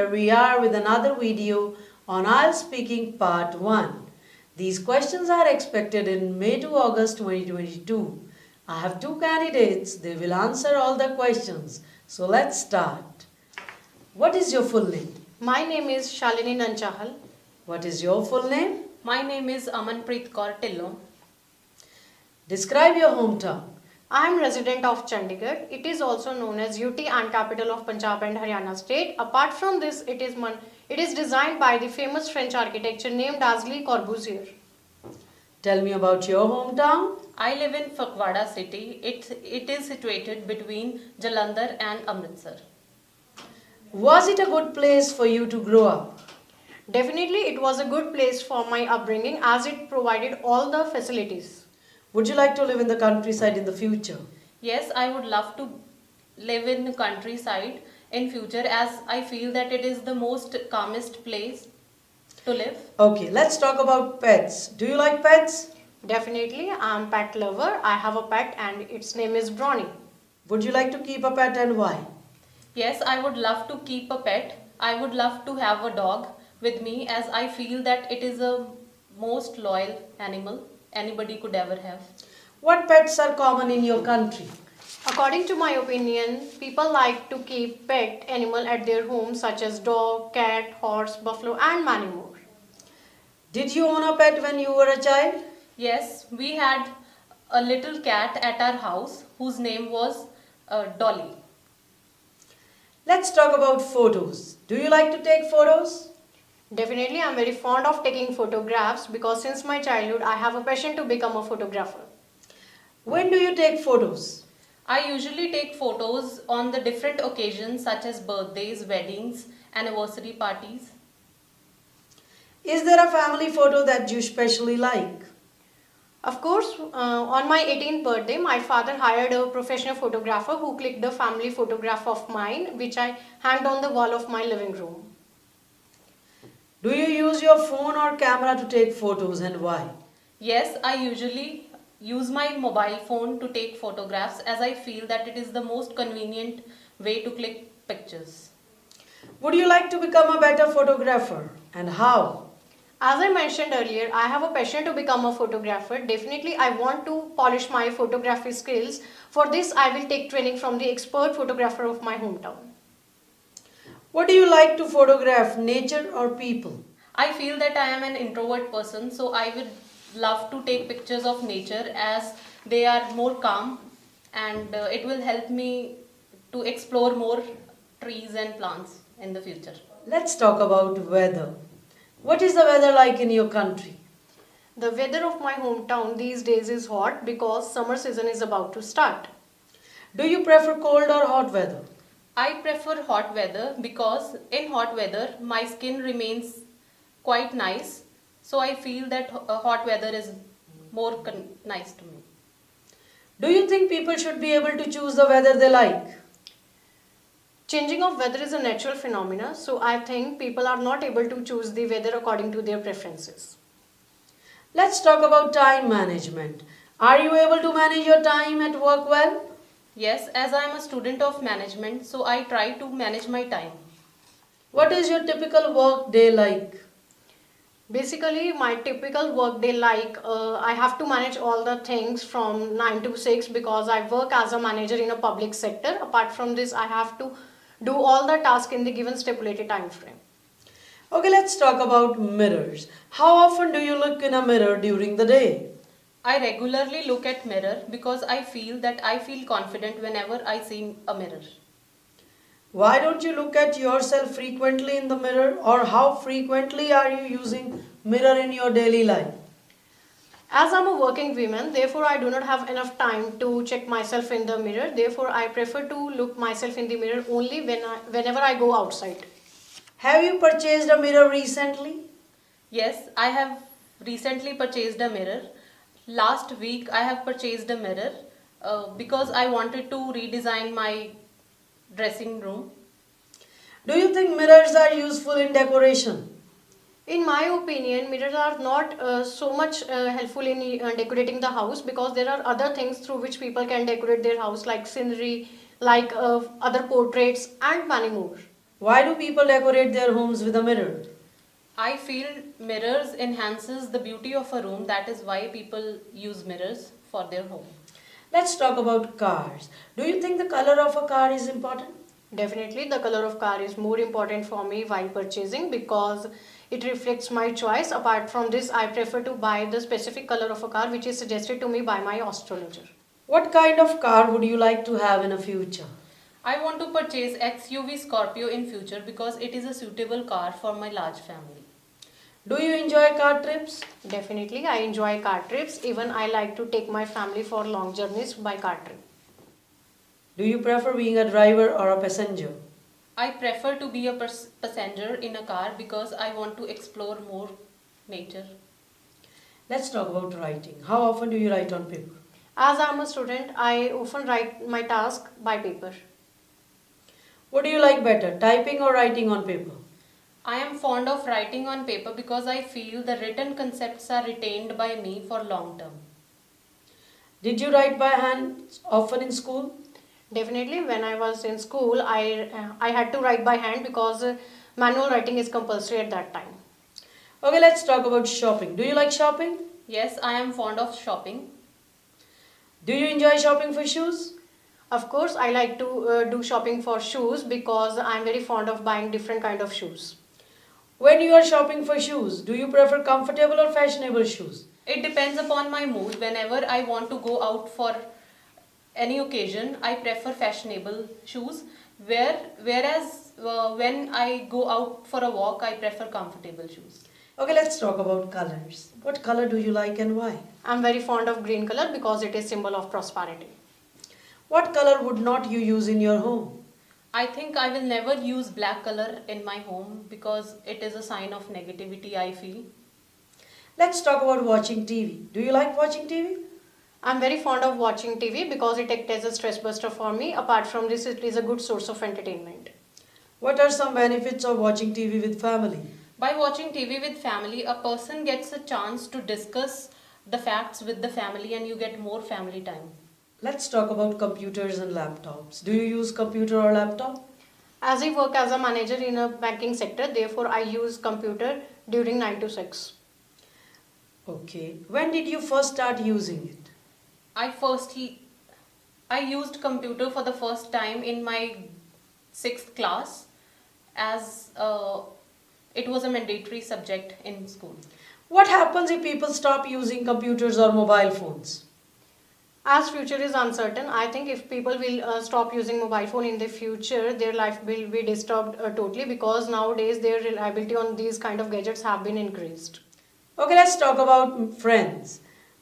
here we are with another video on IELTS Speaking Part 1. These questions are expected in May to August 2022. I have two candidates. They will answer all the questions. So let's start. What is your full name? My name is Shalini Nanchahal. What is your full name? My name is Amanpreet Kaur Tillo. Describe your hometown. I am resident of Chandigarh. It is also known as UT and capital of Punjab and Haryana state. Apart from this, it is designed by the famous French architecture named as Le Corbusier. Tell me about your hometown. I live in Fakwada city. It is situated between Jalandhar and Amritsar. Was it a good place for you to grow up? Definitely, it was a good place for my upbringing as it provided all the facilities. Would you like to live in the countryside in the future? Yes, I would love to live in the countryside in future as I feel that it is the most calmest place to live. Okay, let's talk about pets. Do you like pets? Definitely, I am pet lover. I have a pet and its name is Bronny. Would you like to keep a pet and why? Yes, I would love to keep a pet. I would love to have a dog with me as I feel that it is a most loyal animal anybody could ever have. What pets are common in your country? According to my opinion, people like to keep pet animal at their home such as dog, cat, horse, buffalo and many more. Did you own a pet when you were a child? Yes, we had a little cat at our house whose name was Dolly. Let's talk about photos. Do you like to take photos? Definitely, I am very fond of taking photographs because since my childhood, I have a passion to become a photographer. When do you take photos? I usually take photos on the different occasions such as birthdays, weddings, anniversary parties. Is there a family photo that you especially like? Of course, on my 18th birthday, my father hired a professional photographer who clicked the family photograph of mine, which I hanged on the wall of my living room. Do you use your phone or camera to take photos and why? Yes, I usually use my mobile phone to take photographs as I feel that it is the most convenient way to click pictures. Would you like to become a better photographer and how? As I mentioned earlier, I have a passion to become a photographer. Definitely, I want to polish my photography skills. For this, I will take training from the expert photographer of my hometown. What do you like to photograph, nature or people? I feel that I am an introvert person, so I would love to take pictures of nature as they are more calm and it will help me to explore more trees and plants in the future. Let's talk about weather. What is the weather like in your country? The weather of my hometown these days is hot because summer season is about to start. Do you prefer cold or hot weather? I prefer hot weather because in hot weather my skin remains quite nice, so I feel that hot weather is more nice to me. Do you think people should be able to choose the weather they like? Changing of weather is a natural phenomena, so I think people are not able to choose the weather according to their preferences. Let's talk about time management. Are you able to manage your time at work well? Yes, as I am a student of management, so I try to manage my time. What is your typical work day like? Basically, my typical work day I have to manage all the things from 9 to 6 because I work as a manager in a public sector. Apart from this, I have to do all the tasks in the given stipulated time frame. Okay, let's talk about mirrors. How often do you look in a mirror during the day? I regularly look at mirror because I feel confident whenever I see a mirror. Why don't you look at yourself frequently in the mirror, or how frequently are you using mirror in your daily life? As I'm a working woman, therefore I do not have enough time to check myself in the mirror. Therefore, I prefer to look myself in the mirror only whenever I go outside. Have you purchased a mirror recently? Yes, I have recently purchased a mirror. Last week I have purchased a mirror because I wanted to redesign my dressing room. Do you think mirrors are useful in decoration? In my opinion, mirrors are not so much helpful in decorating the house because there are other things through which people can decorate their house like scenery, like other portraits and many more. Why do people decorate their homes with a mirror? I feel mirrors enhances the beauty of a room. That is why people use mirrors for their home. Let's talk about cars. Do you think the color of a car is important? Definitely, the color of car is more important for me while purchasing because it reflects my choice. Apart from this, I prefer to buy the specific color of a car which is suggested to me by my astrologer. What kind of car would you like to have in the future? I want to purchase XUV Scorpio in future because it is a suitable car for my large family. Do you enjoy car trips? Definitely, I enjoy car trips. Even I like to take my family for long journeys by car trip. Do you prefer being a driver or a passenger? I prefer to be a passenger in a car because I want to explore more nature. Let's talk about writing. How often do you write on paper? As I am a student, I often write my task by paper. What do you like better, typing or writing on paper? I am fond of writing on paper because I feel the written concepts are retained by me for long term. Did you write by hand often in school? Definitely, when I was in school, I had to write by hand because manual writing is compulsory at that time. Okay, let's talk about shopping. Do you like shopping? Yes, I am fond of shopping. Do you enjoy shopping for shoes? Of course, I like to do shopping for shoes because I'm very fond of buying different kind of shoes. When you are shopping for shoes, do you prefer comfortable or fashionable shoes? It depends upon my mood. Whenever I want to go out for any occasion, I prefer fashionable shoes. Whereas when I go out for a walk, I prefer comfortable shoes. Okay, let's talk about colors. What color do you like and why? I'm very fond of green color because it is symbol of prosperity. What color would not you use in your home? I think I will never use black color in my home because it is a sign of negativity, I feel. Let's talk about watching TV. Do you like watching TV? I'm very fond of watching TV because it acts as a stress buster for me. Apart from this, it is a good source of entertainment. What are some benefits of watching TV with family? By watching TV with family, a person gets a chance to discuss the facts with the family and you get more family time. Let's talk about computers and laptops. Do you use computer or laptop? As I work as a manager in a banking sector, therefore I use computer during 9 to 6. Okay. When did you first start using it? I used computer for the first time in my 6th class as it was a mandatory subject in school. What happens if people stop using computers or mobile phones? As future is uncertain, I think if people will stop using mobile phone in the future, their life will be disturbed totally because nowadays their reliability on these kind of gadgets have been increased. Okay, let's talk about friends.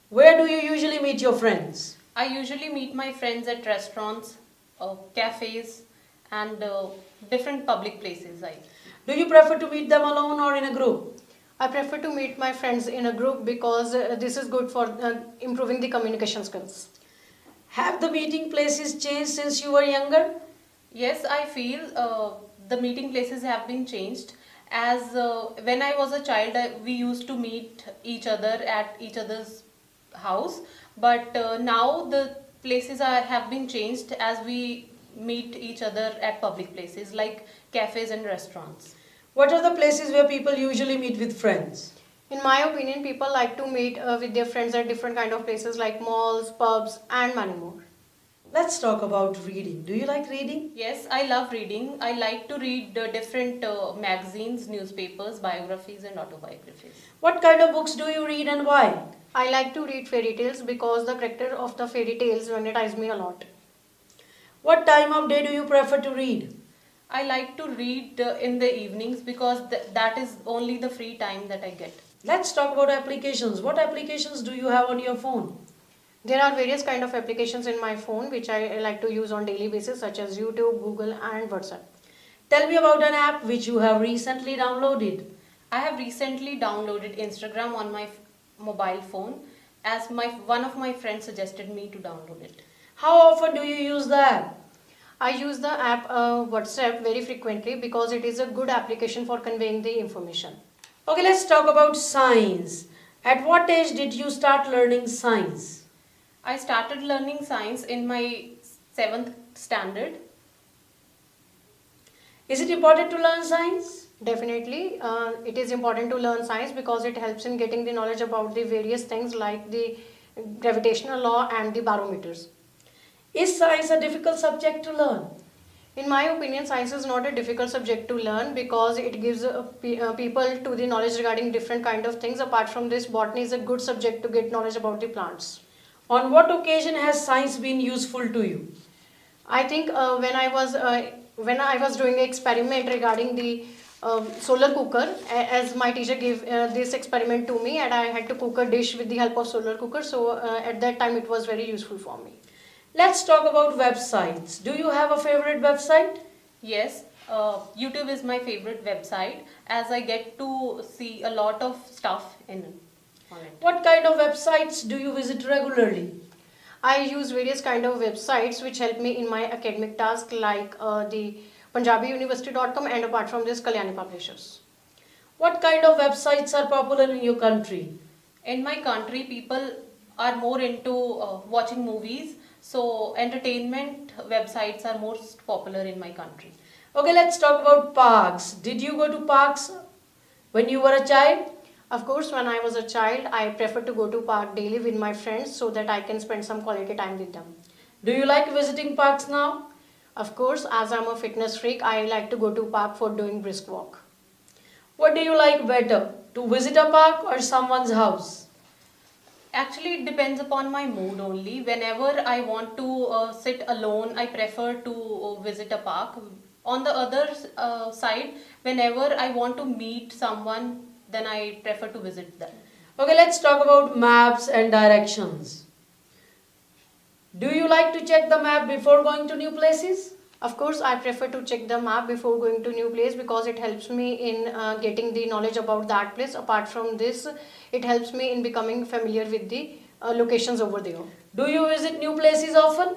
Where do you usually meet your friends? I usually meet my friends at restaurants, cafes, and different public places. Do you prefer to meet them alone or in a group? I prefer to meet my friends in a group because this is good for improving the communication skills. Have the meeting places changed since you were younger? Yes, I feel the meeting places have been changed. As when I was a child, we used to meet each other at each other's house, but now the places have been changed as we meet each other at public places like cafes and restaurants. What are the places where people usually meet with friends? In my opinion, people like to meet with their friends at different kind of places like malls, pubs, and many more. Let's talk about reading. Do you like reading? Yes, I love reading. I like to read different magazines, newspapers, biographies, and autobiographies. What kind of books do you read and why? I like to read fairy tales because the character of the fairy tales magnetize me a lot. What time of day do you prefer to read? I like to read in the evenings because that is only the free time that I get. Let's talk about applications. What applications do you have on your phone? There are various kind of applications in my phone which I like to use on daily basis such as YouTube, Google, and WhatsApp. Tell me about an app which you have recently downloaded. I have recently downloaded Instagram on my mobile phone as one of my friends suggested me to download it. How often do you use the app? I use the app WhatsApp very frequently because it is a good application for conveying the information. Okay, let's talk about science. At what age did you start learning science? I started learning science in my 7th standard. Is it important to learn science? Definitely, it is important to learn science because it helps in getting the knowledge about the various things like the gravitational law and the barometers. Is science a difficult subject to learn? In my opinion, science is not a difficult subject to learn because it gives people to the knowledge regarding different kind of things. Apart from this, botany is a good subject to get knowledge about the plants. On what occasion has science been useful to you? I think when I was doing an experiment regarding the solar cooker, as my teacher gave this experiment to me, and I had to cook a dish with the help of solar cooker. So at that time, it was very useful for me. Let's talk about websites. Do you have a favorite website? Yes, YouTube is my favorite website as I get to see a lot of stuff on it. What kind of websites do you visit regularly? I use various kind of websites which help me in my academic task like the punjabiuniversity.com and apart from this Kalyani Publishers. What kind of websites are popular in your country? In my country, people are more into watching movies, so entertainment websites are most popular in my country. Okay, let's talk about parks. Did you go to parks when you were a child? Of course, when I was a child, I prefer to go to park daily with my friends so that I can spend some quality time with them. Do you like visiting parks now? Of course, as I'm a fitness freak, I like to go to park for doing brisk walk. What do you like better, to visit a park or someone's house? Actually, it depends upon my mood only. Whenever I want to sit alone, I prefer to visit a park. On the other side, whenever I want to meet someone, then I prefer to visit them. Okay, let's talk about maps and directions. Do you like to check the map before going to new places? Of course, I prefer to check the map before going to new place because it helps me in getting the knowledge about that place. Apart from this, it helps me in becoming familiar with the locations over there. Do you visit new places often?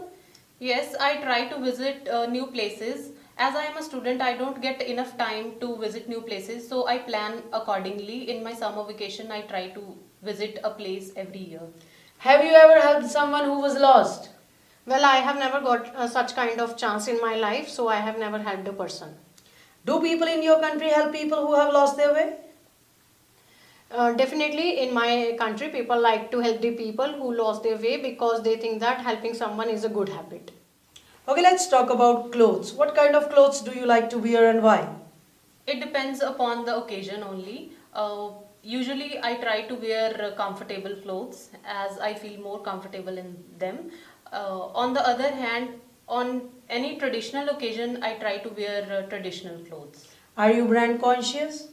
Yes, I try to visit new places. As I am a student, I don't get enough time to visit new places, so I plan accordingly. In my summer vacation, I try to visit a place every year. Have you ever helped someone who was lost? Well, I have never got such kind of chance in my life, so I have never helped a person. Do people in your country help people who have lost their way? Definitely, in my country, people like to help the people who lost their way because they think that helping someone is a good habit. Okay, let's talk about clothes. What kind of clothes do you like to wear and why? It depends upon the occasion only. Usually, I try to wear comfortable clothes as I feel more comfortable in them. On the other hand, on any traditional occasion, I try to wear traditional clothes. Are you brand conscious?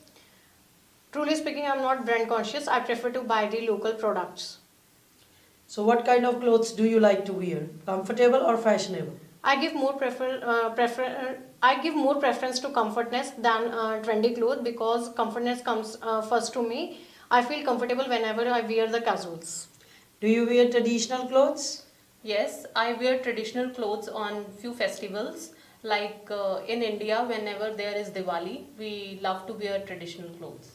Truly speaking, I'm not brand conscious. I prefer to buy the local products. So what kind of clothes do you like to wear? Comfortable or fashionable? I give more I give more preference to comfortness than trendy clothes because comfortness comes first to me. I feel comfortable whenever I wear the casuals. Do you wear traditional clothes? Yes, I wear traditional clothes on few festivals. Like in India, whenever there is Diwali, we love to wear traditional clothes.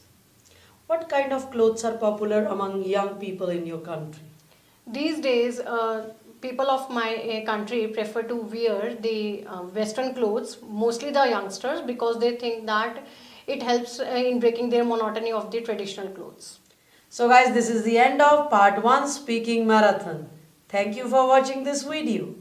What kind of clothes are popular among young people in your country? These days, people of my country prefer to wear the Western clothes, mostly the youngsters, because they think that it helps in breaking their monotony of the traditional clothes. So guys, this is the end of part 1 speaking marathon. Thank you for watching this video.